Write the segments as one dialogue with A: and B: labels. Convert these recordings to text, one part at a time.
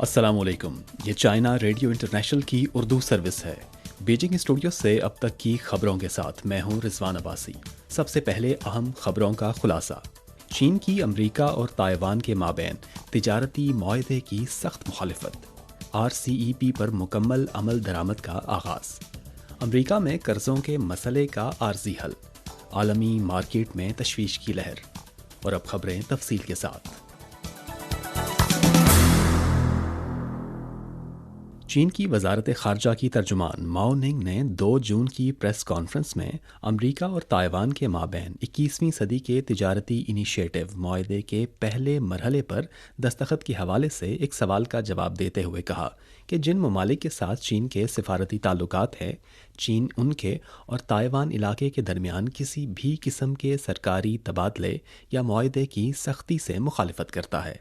A: السلام علیکم، یہ چائنا ریڈیو انٹرنیشنل کی اردو سروس ہے۔ بیجنگ اسٹوڈیو سے اب تک کی خبروں کے ساتھ میں ہوں رضوان عباسی۔ سب سے پہلے اہم خبروں کا خلاصہ۔ چین کی امریکہ اور تائیوان کے مابین تجارتی معاہدے کی سخت مخالفت۔ RCEP پر مکمل عمل درآمد کا آغاز۔ امریکہ میں قرضوں کے مسئلے کا عارضی حل۔ عالمی مارکیٹ میں تشویش کی لہر۔ اور اب خبریں تفصیل کے ساتھ۔ چین کی وزارت خارجہ کی ترجمان ماؤ ننگ نے 2 جون کی پریس کانفرنس میں امریکہ اور تائیوان کے مابین 21ویں صدی کے تجارتی انیشیٹو معاہدے کے پہلے مرحلے پر دستخط کے حوالے سے ایک سوال کا جواب دیتے ہوئے کہا کہ جن ممالک کے ساتھ چین کے سفارتی تعلقات ہیں، چین ان کے اور تائیوان علاقے کے درمیان کسی بھی قسم کے سرکاری تبادلے یا معاہدے کی سختی سے مخالفت کرتا ہے۔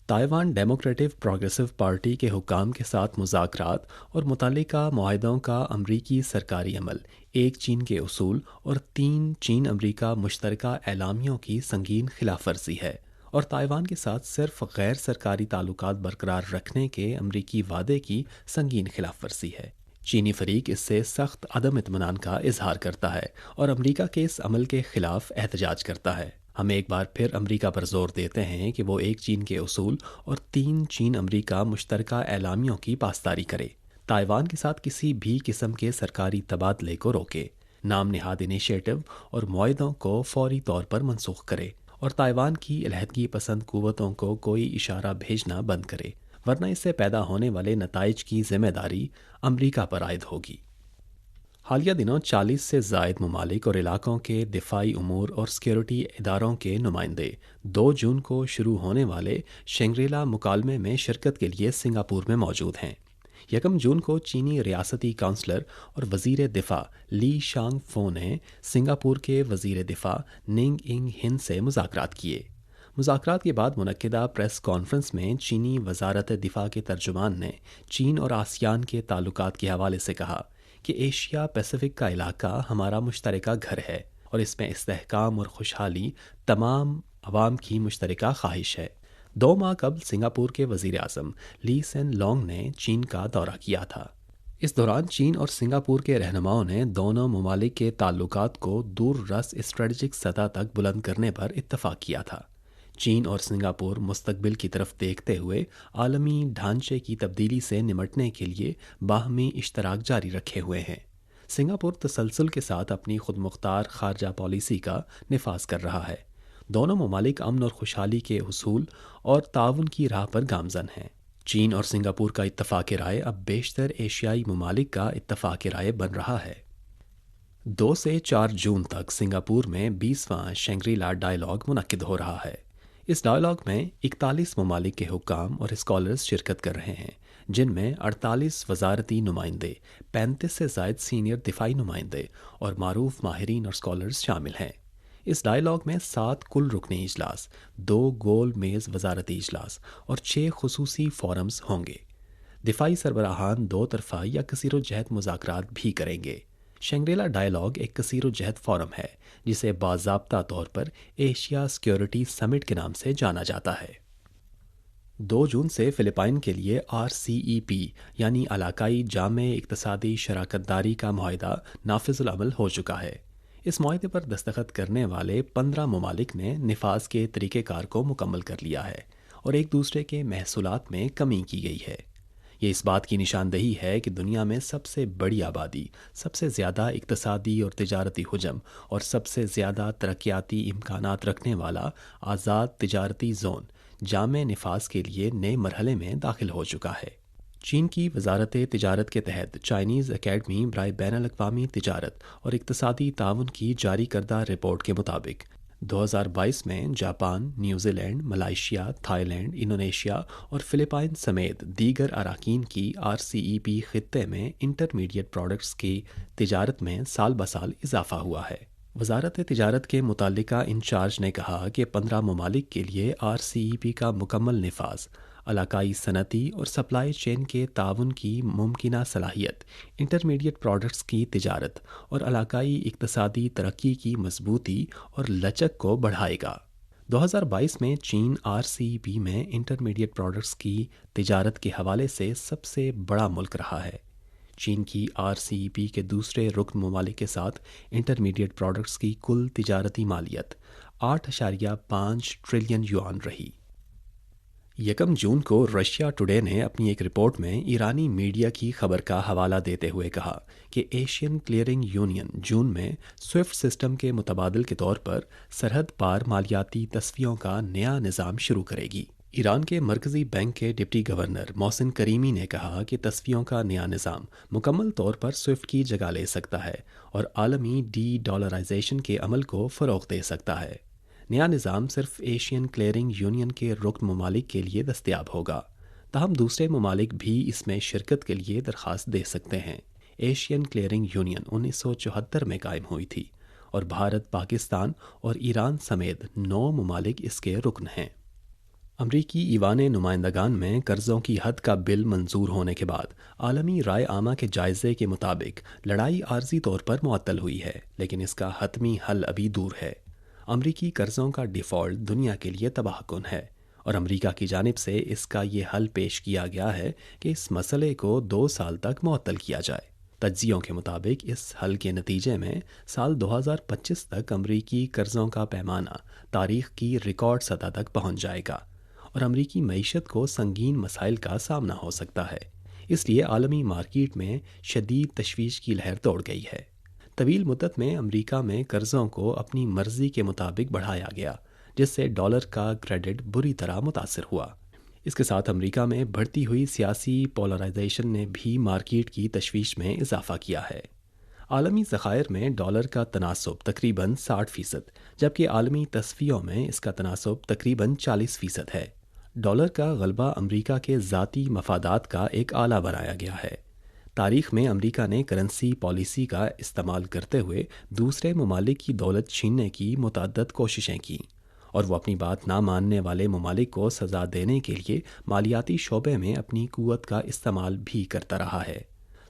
A: تائیوان ڈیموکریٹک پروگریسو پارٹی کے حکام کے ساتھ مذاکرات اور متعلقہ معاہدوں کا امریکی سرکاری عمل، ایک چین کے اصول اور 3 چین امریکہ مشترکہ اعلامیوں کی سنگین خلاف ورزی ہے، اور تائیوان کے ساتھ صرف غیر سرکاری تعلقات برقرار رکھنے کے امریکی وعدے کی سنگین خلاف ورزی ہے۔ چینی فریق اس سے سخت عدم اطمینان کا اظہار کرتا ہے اور امریکہ کے اس عمل کے خلاف احتجاج کرتا ہے۔ ہم ایک بار پھر امریکہ پر زور دیتے ہیں کہ وہ ایک چین کے اصول اور 3 چین امریکہ مشترکہ اعلامیوں کی پاسداری کرے، تائیوان کے ساتھ کسی بھی قسم کے سرکاری تبادلے کو روکے، نام نہاد انیشیٹو اور معاہدوں کو فوری طور پر منسوخ کرے، اور تائیوان کی علیحدگی پسند قوتوں کو کوئی اشارہ بھیجنا بند کرے، ورنہ اس سے پیدا ہونے والے نتائج کی ذمہ داری امریکہ پر عائد ہوگی۔ حالیہ دنوں 40 سے زائد ممالک اور علاقوں کے دفاعی امور اور سیکیورٹی اداروں کے نمائندے 2 جون کو شروع ہونے والے شنگری-لا مکالمے میں شرکت کے لیے سنگاپور میں موجود ہیں۔ 1 جون کو چینی ریاستی کونسلر اور وزیر دفاع لی شانگ فو نے سنگاپور کے وزیر دفاع ننگ انگ ہن سے مذاکرات کیے۔ مذاکرات کے بعد منعقدہ پریس کانفرنس میں چینی وزارت دفاع کے ترجمان نے چین اور آسیان کے تعلقات کے حوالے سے کہا کہ ایشیا پیسیفک کا علاقہ ہمارا مشترکہ گھر ہے اور اس میں استحکام اور خوشحالی تمام عوام کی مشترکہ خواہش ہے۔ 2 ماہ قبل سنگاپور کے وزیر اعظم لی سین لونگ نے چین کا دورہ کیا تھا۔ اس دوران چین اور سنگاپور کے رہنماؤں نے دونوں ممالک کے تعلقات کو دور رس اسٹریٹجک سطح تک بلند کرنے پر اتفاق کیا تھا۔ چین اور سنگاپور مستقبل کی طرف دیکھتے ہوئے عالمی ڈھانچے کی تبدیلی سے نمٹنے کے لیے باہمی اشتراک جاری رکھے ہوئے ہیں۔ سنگاپور تسلسل کے ساتھ اپنی خود مختار خارجہ پالیسی کا نفاذ کر رہا ہے۔ دونوں ممالک امن اور خوشحالی کے حصول اور تعاون کی راہ پر گامزن ہیں۔ چین اور سنگاپور کا اتفاق رائے اب بیشتر ایشیائی ممالک کا اتفاق رائے بن رہا ہے۔ 2 سے 4 جون تک سنگاپور میں 20واں شنگری-لا ڈائیلاگ منعقد ہو رہا ہے۔ اس ڈائیلاگ میں 41 ممالک کے حکام اور اسکالرز شرکت کر رہے ہیں، جن میں 48 وزارتی نمائندے، 35 سے زائد سینئر دفاعی نمائندے اور معروف ماہرین اور اسکالرز شامل ہیں۔ اس ڈائیلاگ میں 7 کل رکنی اجلاس، 2 گول میز وزارتی اجلاس اور 6 خصوصی فورمز ہوں گے۔ دفاعی سربراہان 2 طرفہ یا کثیر الجہت مذاکرات بھی کریں گے۔ شنگری-لا ڈائیلاگ ایک کثیر الجہت فورم ہے جسے باضابطہ طور پر ایشیا سیکیورٹی سمٹ کے نام سے جانا جاتا ہے۔ 2 جون سے فلپائن کے لیے RCEP یعنی علاقائی جامع اقتصادی شراکت داری کا معاہدہ نافذ العمل ہو چکا ہے۔ اس معاہدے پر دستخط کرنے والے 15 ممالک نے نفاذ کے طریقہ کار کو مکمل کر لیا ہے اور ایک دوسرے کے محصولات میں کمی کی گئی ہے۔ یہ اس بات کی نشاندہی ہے کہ دنیا میں سب سے بڑی آبادی، سب سے زیادہ اقتصادی اور تجارتی حجم اور سب سے زیادہ ترقیاتی امکانات رکھنے والا آزاد تجارتی زون جامع نفاذ کے لیے نئے مرحلے میں داخل ہو چکا ہے۔ چین کی وزارت تجارت کے تحت چائنیز اکیڈمی برائے بین الاقوامی تجارت اور اقتصادی تعاون کی جاری کردہ رپورٹ کے مطابق 2022 میں Japan, New Zealand, Malaysia, Thailand, Indonesia اور فلپائن سمیت دیگر اراکین کی RCEP خطے میں انٹرمیڈیٹ پروڈکٹس کی تجارت میں سال بسال اضافہ ہوا ہے۔ وزارت تجارت کے متعلقہ انچارج نے کہا کہ 15 ممالک کے لیے RCEP کا مکمل نفاذ علاقائی صنعتی اور سپلائی چین کے تعاون کی ممکنہ صلاحیت، انٹرمیڈیٹ پروڈکٹس کی تجارت اور علاقائی اقتصادی ترقی کی مضبوطی اور لچک کو بڑھائے گا۔ 2022 میں چین RCEP میں انٹرمیڈیٹ پروڈکٹس کی تجارت کے حوالے سے سب سے بڑا ملک رہا ہے۔ چین کی RCEP کے دوسرے رکن ممالک کے ساتھ انٹرمیڈیٹ پروڈکٹس کی کل تجارتی مالیت 8.5 ٹریلین یوان رہی۔ 1 جون کو رشیا ٹوڈے نے اپنی ایک رپورٹ میں ایرانی میڈیا کی خبر کا حوالہ دیتے ہوئے کہا کہ ایشین کلیئرنگ یونین جون میں سوئفٹ سسٹم کے متبادل کے طور پر سرحد پار مالیاتی تصفیوں کا نیا نظام شروع کرے گی۔ ایران کے مرکزی بینک کے ڈپٹی گورنر محسن کریمی نے کہا کہ تصفیوں کا نیا نظام مکمل طور پر سوئفٹ کی جگہ لے سکتا ہے اور عالمی ڈی ڈالرائزیشن کے عمل کو فروغ دے سکتا ہے۔ نیا نظام صرف ایشین کلیئرنگ یونین کے رکن ممالک کے لیے دستیاب ہوگا، تاہم دوسرے ممالک بھی اس میں شرکت کے لیے درخواست دے سکتے ہیں۔ ایشین کلیئرنگ یونین 1974 میں قائم ہوئی تھی اور بھارت، پاکستان اور ایران سمیت 9 ممالک اس کے رکن ہیں۔ امریکی ایوان نمائندگان میں قرضوں کی حد کا بل منظور ہونے کے بعد عالمی رائے عامہ کے جائزے کے مطابق لڑائی عارضی طور پر معطل ہوئی ہے، لیکن اس کا حتمی حل ابھی دور ہے۔ امریکی قرضوں کا ڈیفالٹ دنیا کے لیے تباہ کن ہے اور امریکہ کی جانب سے اس کا یہ حل پیش کیا گیا ہے کہ اس مسئلے کو 2 سال تک معطل کیا جائے۔ تجزیوں کے مطابق اس حل کے نتیجے میں سال 2025 تک امریکی قرضوں کا پیمانہ تاریخ کی ریکارڈ سطح تک پہنچ جائے گا اور امریکی معیشت کو سنگین مسائل کا سامنا ہو سکتا ہے۔ اس لیے عالمی مارکیٹ میں شدید تشویش کی لہر دوڑ گئی ہے۔ طویل مدت میں امریکہ میں قرضوں کو اپنی مرضی کے مطابق بڑھایا گیا، جس سے ڈالر کا کریڈٹ بری طرح متاثر ہوا۔ اس کے ساتھ امریکہ میں بڑھتی ہوئی سیاسی پولرائزیشن نے بھی مارکیٹ کی تشویش میں اضافہ کیا ہے۔ عالمی ذخائر میں ڈالر کا تناسب تقریباً 60%، جبکہ عالمی تصفیوں میں اس کا تناسب تقریباً 40% ہے۔ ڈالر کا غلبہ امریکہ کے ذاتی مفادات کا ایک آلہ بنایا گیا ہے۔ تاریخ میں امریکہ نے کرنسی پالیسی کا استعمال کرتے ہوئے دوسرے ممالک کی دولت چھیننے کی متعدد کوششیں کیں اور وہ اپنی بات نہ ماننے والے ممالک کو سزا دینے کے لیے مالیاتی شعبے میں اپنی قوت کا استعمال بھی کرتا رہا ہے۔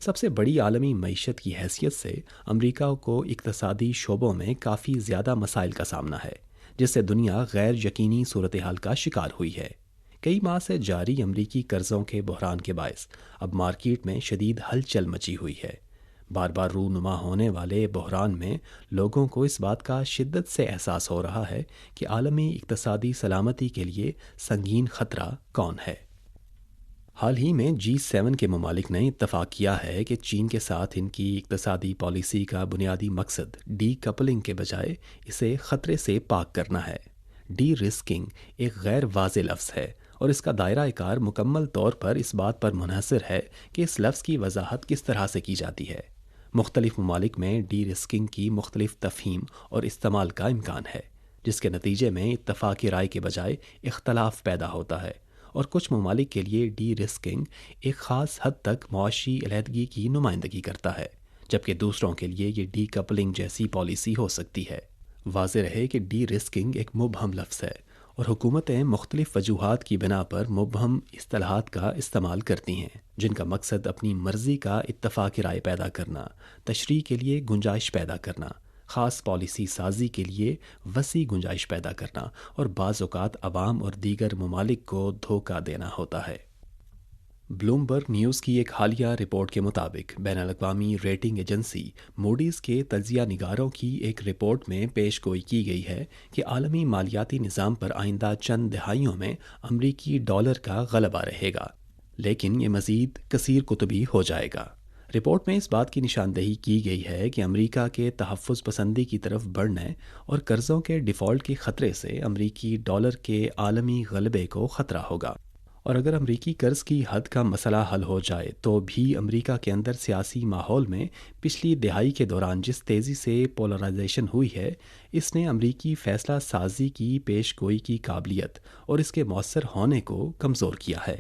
A: سب سے بڑی عالمی معیشت کی حیثیت سے امریکہ کو اقتصادی شعبوں میں کافی زیادہ مسائل کا سامنا ہے، جس سے دنیا غیر یقینی صورتحال کا شکار ہوئی ہے۔ کئی ماہ سے جاری امریکی قرضوں کے بحران کے باعث اب مارکیٹ میں شدید ہلچل مچی ہوئی ہے۔ بار بار رونما ہونے والے بحران میں لوگوں کو اس بات کا شدت سے احساس ہو رہا ہے کہ عالمی اقتصادی سلامتی کے لیے سنگین خطرہ کون ہے۔ حال ہی میں G7 کے ممالک نے اتفاق کیا ہے کہ چین کے ساتھ ان کی اقتصادی پالیسی کا بنیادی مقصد ڈی کپلنگ کے بجائے اسے خطرے سے پاک کرنا ہے۔ ڈی رسکنگ ایک غیر واضح لفظ ہے اور اس کا دائرہ کار مکمل طور پر اس بات پر منحصر ہے کہ اس لفظ کی وضاحت کس طرح سے کی جاتی ہے۔ مختلف ممالک میں ڈی رسکنگ کی مختلف تفہیم اور استعمال کا امکان ہے، جس کے نتیجے میں اتفاقی رائے کے بجائے اختلاف پیدا ہوتا ہے، اور کچھ ممالک کے لیے ڈی رسکنگ ایک خاص حد تک معاشی علیحدگی کی نمائندگی کرتا ہے، جبکہ دوسروں کے لیے یہ ڈی کپلنگ جیسی پالیسی ہو سکتی ہے۔ واضح رہے کہ ڈی رسکنگ ایک مبہم لفظ ہے اور حکومتیں مختلف وجوہات کی بنا پر مبہم اصطلاحات کا استعمال کرتی ہیں، جن کا مقصد اپنی مرضی کا اتفاقی رائے پیدا کرنا، تشریح کے لیے گنجائش پیدا کرنا، خاص پالیسی سازی کے لیے وسیع گنجائش پیدا کرنا اور بعض اوقات عوام اور دیگر ممالک کو دھوکہ دینا ہوتا ہے۔ بلومبرگ نیوز کی ایک حالیہ رپورٹ کے مطابق بین الاقوامی ریٹنگ ایجنسی موڈیز کے تجزیہ نگاروں کی ایک رپورٹ میں پیش گوئی کی گئی ہے کہ عالمی مالیاتی نظام پر آئندہ چند دہائیوں میں امریکی ڈالر کا غلبہ رہے گا، لیکن یہ مزید کثیر قطبی ہو جائے گا۔ رپورٹ میں اس بات کی نشاندہی کی گئی ہے کہ امریکہ کے تحفظ پسندی کی طرف بڑھنے اور قرضوں کے ڈیفالٹ کے خطرے سے امریکی ڈالر کے عالمی غلبے کو خطرہ ہوگا، اور اگر امریکی قرض کی حد کا مسئلہ حل ہو جائے تو بھی امریکہ کے اندر سیاسی ماحول میں پچھلی دہائی کے دوران جس تیزی سے پولرائزیشن ہوئی ہے، اس نے امریکی فیصلہ سازی کی پیش گوئی کی قابلیت اور اس کے مؤثر ہونے کو کمزور کیا ہے۔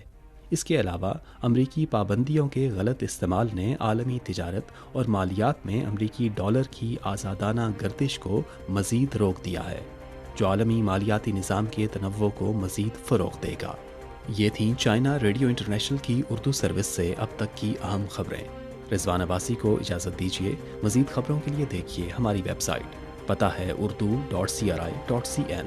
A: اس کے علاوہ امریکی پابندیوں کے غلط استعمال نے عالمی تجارت اور مالیات میں امریکی ڈالر کی آزادانہ گردش کو مزید روک دیا ہے، جو عالمی مالیاتی نظام کے تنوع کو مزید فروغ دے گا۔ یہ تھیں چائنا ریڈیو انٹرنیشنل کی اردو سروس سے اب تک کی اہم خبریں۔ رضوان عباسی کو اجازت دیجیے۔ مزید خبروں کے لیے دیکھیے ہماری ویب سائٹ، پتہ ہے urdu.cri.cn۔